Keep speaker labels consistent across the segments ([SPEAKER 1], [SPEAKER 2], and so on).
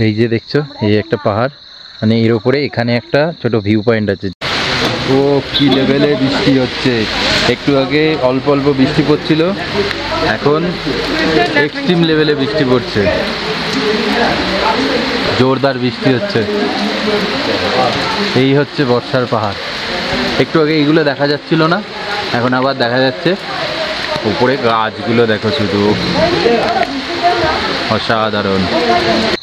[SPEAKER 1] এই যে দেখছো, এই একটা পাহাড়, মানে এর উপরে এখানে একটা ছোট ভিউ পয়েন্ট আছে। ও কি লেভেলে বৃষ্টি হচ্ছে! একটু আগে অল্প অল্প বৃষ্টি পড়ছিল, এখন এক্সট্রিম লেভেলে বৃষ্টি পড়ছে, জোরদার বৃষ্টি হচ্ছে। এই হচ্ছে বর্ষার পাহাড়। একটু আগে এইগুলো দেখা যাচ্ছিল না, এখন আবার দেখা যাচ্ছে। উপরে গাছগুলো দেখো শুধু, অসাধারণ।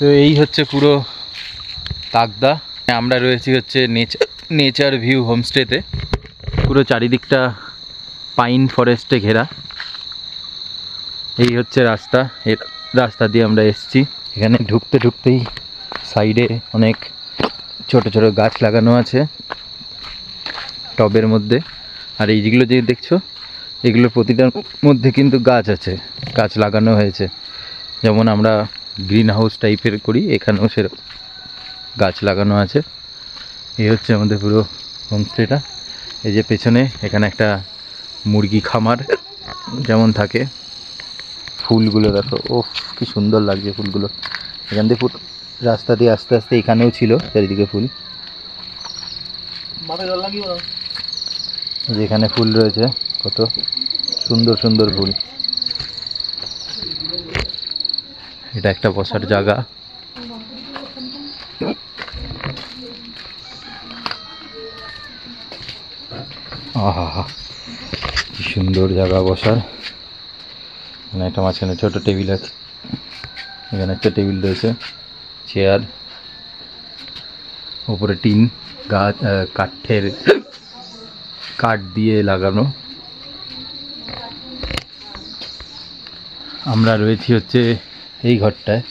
[SPEAKER 1] তো এই হচ্ছে পুরো তাকদা। আমরা রয়েছি হচ্ছে নেচার ভিউ হোমস্টেতে। পুরো চারিদিকটা পাইন ফরেস্টে ঘেরা। এই হচ্ছে রাস্তা, এর রাস্তা দিয়ে আমরা এসেছি। এখানে ঢুকতে ঢুকতেই সাইডে অনেক ছোট ছোট গাছ লাগানো আছে টবের মধ্যে। আর এইগুলো যে দেখছো, এগুলোর প্রতিটার মধ্যে কিন্তু গাছ আছে, গাছ লাগানো হয়েছে। যেমন আমরা গ্রিন হাউস টাইপের করি, এখানেও সেরকম গাছ লাগানো আছে। এই হচ্ছে আমাদের পুরো হোমস্টেটা। এই যে পেছনে এখানে একটা মুরগি খামার যেমন থাকে। ফুলগুলো দেখো, ও কি সুন্দর লাগছে ফুলগুলো। এখান থেকে রাস্তা দিয়ে আস্তে আস্তে এখানেও ছিল চারিদিকে ফুল। যেখানে ফুল রয়েছে, কত সুন্দর সুন্দর ফুল। এটা একটা বসার জায়গা। আহা, কি সুন্দর জায়গা বসার। এখানে একটা মাঝখানে ছোট টেবিল আছে, এখানে একটা টেবিল রয়েছে, চেয়ার, উপরে টিন, গাছ কাঠের কাঠ দিয়ে লাগানো। আমরা রয়েছি হচ্ছে এই ঘরটায়।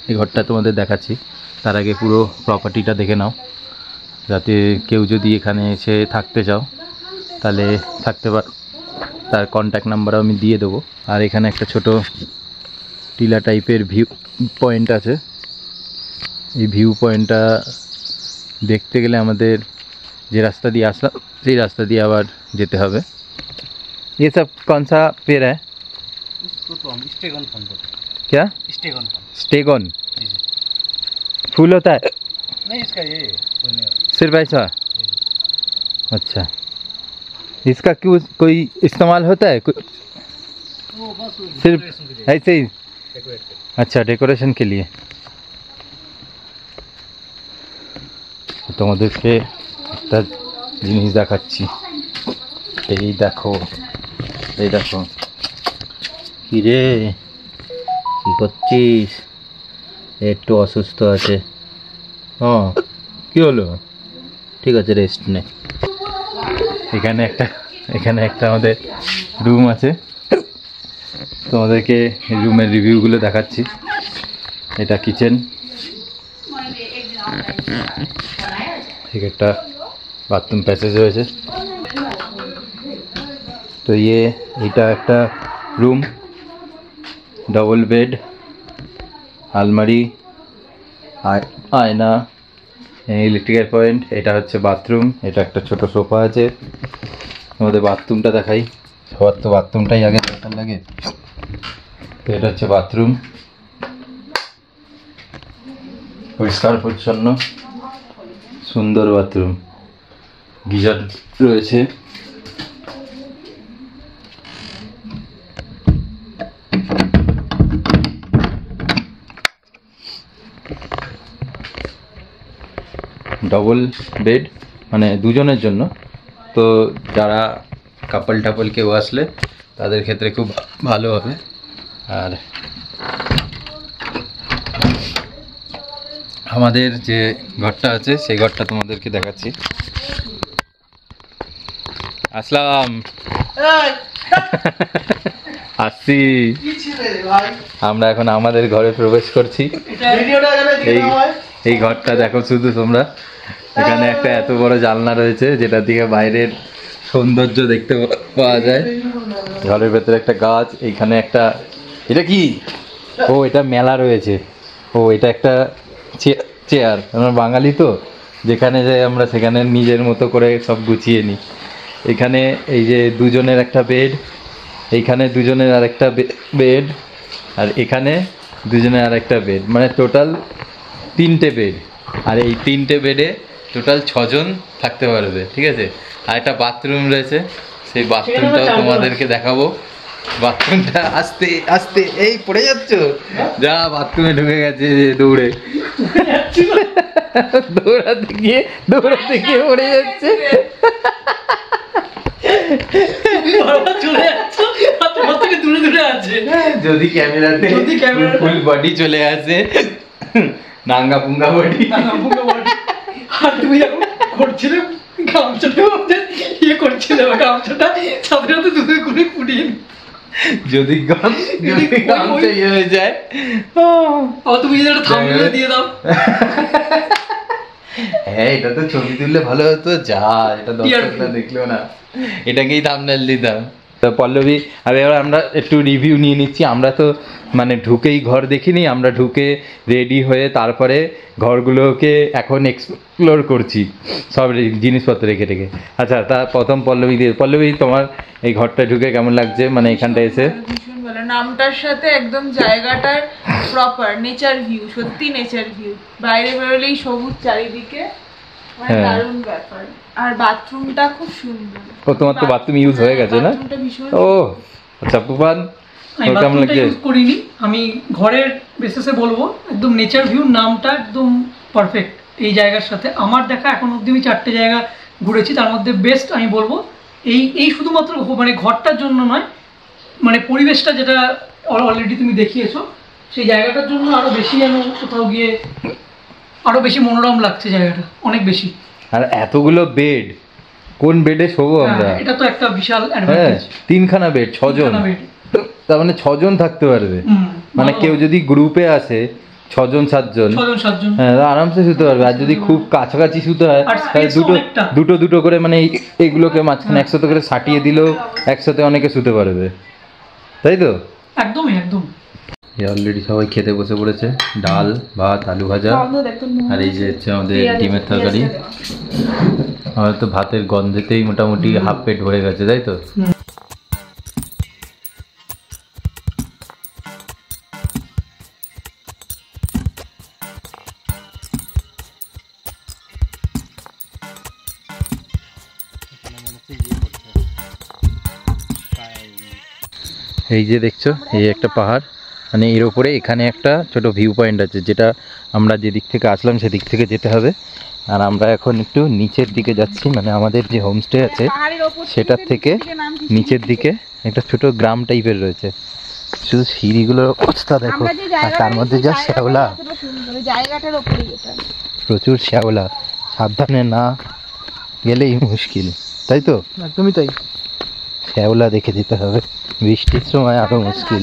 [SPEAKER 1] এই ঘরটা তোমাদের দেখাচ্ছি, তার আগে পুরো প্রপার্টিটা দেখে নাও, যাতে কেউ যদি এখানে এসে থাকতে চাও তাহলে থাকতে পার। তার কন্ট্যাক্ট নাম্বারও আমি দিয়ে দেবো। আর এখানে একটা ছোট টিলা টাইপের ভিউ পয়েন্ট আছে। এই ভিউ পয়েন্টটা দেখতে গেলে আমাদের যে রাস্তা দিয়ে আসলাম সেই রাস্তা দিয়ে আবার যেতে হবে। ये सब कौन सा पेड़ है?
[SPEAKER 2] इसको तो हम स्टेगन फल बोलते हैं।
[SPEAKER 1] क्या?
[SPEAKER 2] स्टेगन फल।
[SPEAKER 1] स्टेगन फूल होता है?
[SPEAKER 2] नहीं, इसका ये फूल नहीं होता।
[SPEAKER 1] सिर्फ ऐसा? अच्छा, इसका क्यों कोई इस्तेमाल होता है?
[SPEAKER 2] वो बस
[SPEAKER 1] सिर्फ
[SPEAKER 2] decoration के लिए,
[SPEAKER 1] ऐसे ही?
[SPEAKER 2] decorate के लिए।
[SPEAKER 1] अच्छा, डेकोरेशन के लिए। তোমাদেরকে একটা জিনিস দেখাচ্ছি। এই দেখো, এই দেখো। কি রে, কি করছিস? একটু অসুস্থ আছে। হ্যাঁ, কি হলো? ঠিক আছে, রেস্ট নে। এখানে একটা আমাদের রুম আছে, তোমাদেরকে রুমের রিভিউগুলো দেখাচ্ছি। এটা কিচেন, ঠিক একটা বাথরুম প্যাসেজ রয়েছে। তো এইটা একটা রুম, ডবল বেড, আলমারি, আয়না, ইলেকট্রিকের পয়েন্ট। এটা হচ্ছে বাথরুম, এটা একটা ছোট সোফা আছে। আমাদের বাথরুমটা দেখাই, সবার তো বাথরুমটাই আগে দরকার লাগে। তো এটা হচ্ছে বাথরুম, পরিষ্কার পরিচ্ছন্ন সুন্দর বাথরুম। গিজার রয়েছে। ডবল বেড, মানে দুজনের জন্য। তো যারা কাপল টাপল কেউ আসলে তাদের ক্ষেত্রে খুব ভালো হবে। আর আমাদের যে ঘরটা আছে সেই ঘরটা তোমাদেরকে দেখাচ্ছি। আসলাম, আসছি। আমরা এখন আমাদের ঘরে প্রবেশ করছি। এই ঘরটা দেখো শুধু তোমরা, এখানে একটা এত বড় জানলা রয়েছে যেটা দিকে বাইরের সৌন্দর্য দেখতে পাওয়া যায়। ঘরের ভেতরে একটা গাছ, এইখানে একটা, এটা কি? ও, এটা মেলা রয়েছে। ও, এটা একটা চেয়ার। আমরা বাঙালি তো, যেখানে যাই আমরা সেখানে নিজের মতো করে সব গুছিয়ে নিই। এখানে এই যে দুজনের একটা বেড, এইখানে দুজনের আর একটা বেড, আর এখানে দুজনের আর একটা বেড, মানে টোটাল 3টে বেড। আর এই 3টে বেডে টোটাল 6জন থাকতে পারবে, ঠিক আছে। আর একটা বাথরুম রয়েছে, সেই বাথরুমটাও তোমাদেরকে দেখাবো। বাথরুমটা আস্তে আস্তে, এই পড়ে যাচ্ছ, যা বাথরুমে ঢুকে গেছে দৌড়ে, দৌড়াতে গিয়ে পড়ে যাচ্ছে। যদি ক্যামেরাতে ফুল বডি চলে আসে, নাঙ্গা পুঙ্গা বডি,
[SPEAKER 2] আর তুমি এখন করছিলে গামছাটা ইয়ে করছিলে, গামছাটা সাথে সাথে দুধে করে ফুটিয়ে,
[SPEAKER 1] যদি গামছা ইয়ে হয়ে যায়,
[SPEAKER 2] তুমি যদি একটা থাম্বনেল দিয়ে দাও।
[SPEAKER 1] হ্যাঁ, এটা তো ছবি তুললে ভালো হতো, যা এটা দর্শকরা দেখলো না, এটাকেই থাম্বনেল দিতাম। তো পল্লবী, আর এবার আমরা একটু রিভিউ নিয়ে নিচ্ছি। আমরা তো মানে ঢুকেই ঘর দেখিনি, আমরা ঢুকে রেডি হয়ে তারপরে ঘরগুলোকে এখন এক্সপ্লোর করছি, সব জিনিসপত্র রেখে রেখে। আচ্ছা, তা প্রথম পল্লবী তোমার এই ঘরটা ঢুকে কেমন লাগছে, মানে এখানটা এসে?
[SPEAKER 3] ভীষণ ভালো, নামটার সাথে একদম জায়গাটার প্রপার নেচার ভিউ, সত্যি নেচার ভিউ, বাইরে বেরোলেই সবুজ চারিদিকে, মানে
[SPEAKER 1] হ্যাঁ।
[SPEAKER 3] দারুণ ব্যাপার। আর বাথরুমটা খুব সুন্দর।
[SPEAKER 1] ও, তোমার তো বাথরুম ইউজ হয়ে গেছে না?
[SPEAKER 3] বাথরুমটা ভীষণ
[SPEAKER 1] ও আচ্ছা, পুপান
[SPEAKER 2] আমি বাথরুমটা ইউজ করিনি, আমি ঘরের বেসিসে বলবো একদম নেচার ভিউ, নামটা একদম পারফেক্ট। এই জায়গার সাথে আমার দেখা এখন অবধি আমি 4টে জায়গা ঘুরেছি, তার মধ্যে বেস্ট আমি বলবো এই শুধুমাত্র মানে ঘরটার জন্য নয়, মানে পরিবেশটা যেটা অলরেডি তুমি দেখিয়েছো, সেই জায়গাটার জন্য আরো বেশি যেন কোথাও গিয়ে আরো বেশি মনোরম লাগছে জায়গাটা, অনেক বেশি।
[SPEAKER 1] আর এতগুলো বেড, কোন বেডে শোবো আমরা?
[SPEAKER 2] এটা তো একটা বিশাল
[SPEAKER 1] হ্যাঁ,
[SPEAKER 2] অ্যাডভান্টেজ।
[SPEAKER 1] 3খানা বেড, 6জন, তার মানে 6জন থাকতে পারবে। মানে কেউ যদি গ্রুপে আসে 6জন 7জন,
[SPEAKER 2] 6জন,
[SPEAKER 1] হ্যাঁ, আরামসে শুতে পারবে। আর যদি খুব কাছাকাছি শুতে হয়
[SPEAKER 2] আর
[SPEAKER 1] তাহলে
[SPEAKER 2] space ও অনেকটা।
[SPEAKER 1] দুটো করে, মানে এইগুলোকে মাঝখানে একসাথে করে সাটিয়ে দিলেও একসাথে অনেকে শুতে পারবে, তাই তো?
[SPEAKER 2] একদমই একদম।
[SPEAKER 1] অলরেডি সবাই খেতে বসে পড়েছে, ডাল ভাত আলু ভাজা, আর এই যে হচ্ছে আমাদের ডিমের তরকারি। আমার তো ভাতের গন্ধেতেই মোটামুটি হাফ পেট ভরে গেছে, তাই তো? এই যে দেখছো, এই একটা পাহাড়, মানে এর উপরে এখানে একটা ছোট ভিউ পয়েন্ট আছে, যেটা আমরা যে দিক থেকে আসলাম সেদিক থেকে যেতে হবে। আর আমরা এখন একটু নিচের দিকে যাচ্ছি, মানে আমাদের যে হোমস্টে আছে সেটার থেকে নিচের দিকে একটা ছোট গ্রাম টাইপের রয়েছে। শুধু সিঁড়িগুলোর অবস্থা দেখো, আর তার মধ্যে যা শ্যাওলা, প্রচুর শ্যাওলা, সাবধানে না গেলেই মুশকিল, তাই তো?
[SPEAKER 2] একদমই তাই।
[SPEAKER 1] শ্যাওলা দেখে যেতে হবে, বৃষ্টির সময় আরো মুশকিল।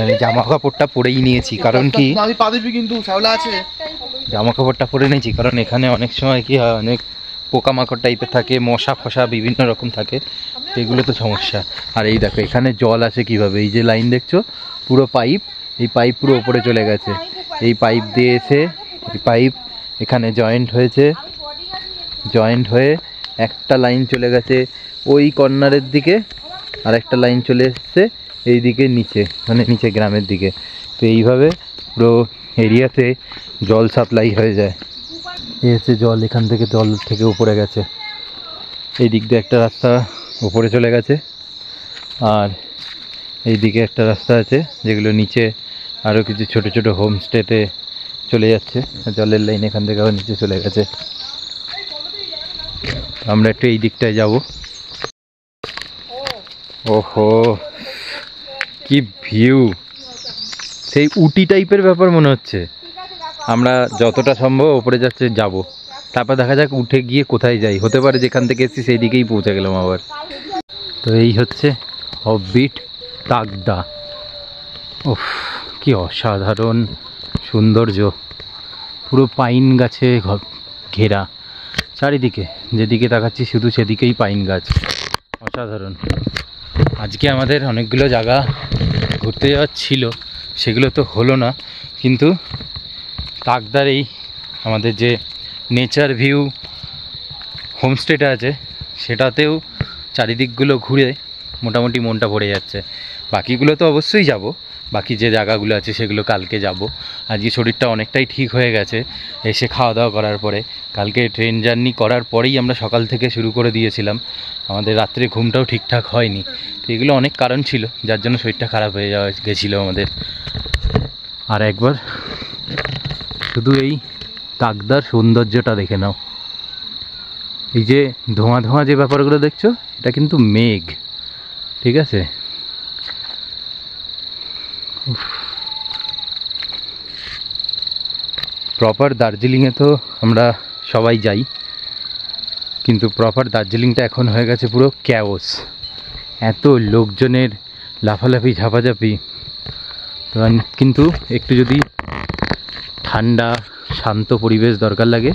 [SPEAKER 1] আমি জামা কাপড়টা পরেই নিয়েছি, কারণ কি
[SPEAKER 4] আমি পা দিবি কিন্তু শ্যাওলা আছে।
[SPEAKER 1] জামা কাপড়টা পরে নিয়েছি কারণ এখানে অনেক সময় কি হয়, অনেক পোকামাকড় টাইপের থাকে, মশা ফসা বিভিন্ন রকম থাকে, এগুলো তো সমস্যা। আর এই দেখো এখানে জল আসে কিভাবে, এই যে লাইন দেখছো পুরো পাইপ, এই পাইপ পুরো উপরে চলে গেছে, এই পাইপ দিয়ে এসে এই পাইপ এখানে জয়েন্ট হয়েছে, জয়েন্ট হয়ে একটা লাইন চলে গেছে ওই কর্নারের দিকে, আর একটা লাইন চলে এসছে এই দিকে নিচে, মানে নিচে গ্রামের দিকে। তো এইভাবে পুরো এরিয়াতে জল সাপ্লাই হয়ে যায়। এই হচ্ছে জল, এখান থেকে জল থেকে উপরে গেছে, এই দিক দিয়ে একটা রাস্তা উপরে চলে গেছে, আর এই দিকে একটা রাস্তা আছে যেগুলো নিচে আরও কিছু ছোট ছোট হোমস্টেতে চলে যাচ্ছে, জলের লাইন এখান থেকে আবার নিচে চলে গেছে। আমরা একটু এই দিকটায় যাব। ওহো কি ভিউ, সেই উটি টাইপের ব্যাপার মনে হচ্ছে। আমরা যতটা সম্ভব উপরে যাচ্ছে যাব, তারপর দেখা যাক উঠে গিয়ে কোথায় যাই, হতে পারে যেখান থেকে এসেছি সেই দিকেই পৌঁছে গেলাম আবার। তো এই হচ্ছে অফবিট তাগদা। ওফ কি অসাধারণ সৌন্দর্য, পুরো পাইন গাছে ঘেরা চারিদিকে, যেদিকে তাকাচ্ছি শুধু সেদিকেই পাইন গাছ, অসাধারণ। আজকে আমাদের অনেকগুলো জায়গা ঘুরতে যাওয়ার ছিল, সেগুলো তো হলো না, কিন্তু তাগদার এই আমাদের যে নেচার ভিউ হোমস্টেটা আছে সেটাতেও চারিদিকগুলো ঘুরে মোটামুটি মনটা ভরে যাচ্ছে। বাকিগুলো তো অবশ্যই যাব, বাকি যে জায়গাগুলো আছে সেগুলো কালকে যাব। আজকে শরীরটা অনেকটাই ঠিক হয়ে গেছে এসে খাওয়া দাওয়া করার পরে। কালকে ট্রেন জার্নি করার পরেই আমরা সকাল থেকে শুরু করে দিয়েছিলাম, আমাদের রাত্রে ঘুমটাও ঠিকঠাক হয়নি। তো এগুলো অনেক কারণ ছিল যার জন্য শরীরটা খারাপ হয়ে গেছিলো আমাদের। আর একবার শুধু এই তাকদার সৌন্দর্যটা দেখে নাও। এই যে ধোঁয়া ধোঁয়া যে ব্যাপারগুলো দেখছো, এটা কিন্তু মেঘ, ঠিক আছে? প্রপার দার্জিলিংয়ে তো আমরা সবাই যাই, কিন্তু প্রপার দার্জিলিংটা এখন হয়ে গেছে পুরো ক্যাওস। এত লোকজনের লাফালাফি ঝাপাঝাপি। তো কিন্তু একটু যদি ঠান্ডা শান্ত পরিবেশ দরকার লাগে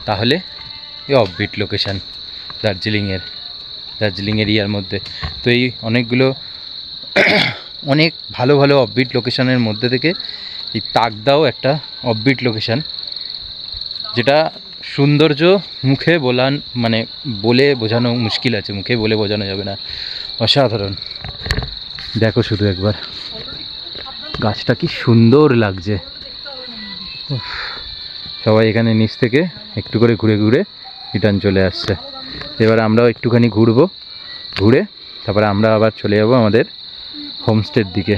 [SPEAKER 1] তাহলে এই অফবিট লোকেশান দার্জিলিং এরিয়ার মধ্যে। তো এই অনেকগুলো অনেক ভালো ভালো অফবিট লোকেশানের মধ্যে থেকে এই তাকদাও একটা অফবিট লোকেশান, যেটা সৌন্দর্য মুখে বলে বোঝানো মুশকিল আছে, মুখে বলে বোঝানো যাবে না। অসাধারণ। দেখো শুধু একবার গাছটা কি সুন্দর লাগছে। সবাই এখানে নিচ থেকে একটু করে ঘুরে ঘুরে রিটার্ন চলে আসছে। এবার আমরাও একটুখানি ঘুরে তারপরে আমরা আবার চলে যাব আমাদের হোমস্টের দিকে।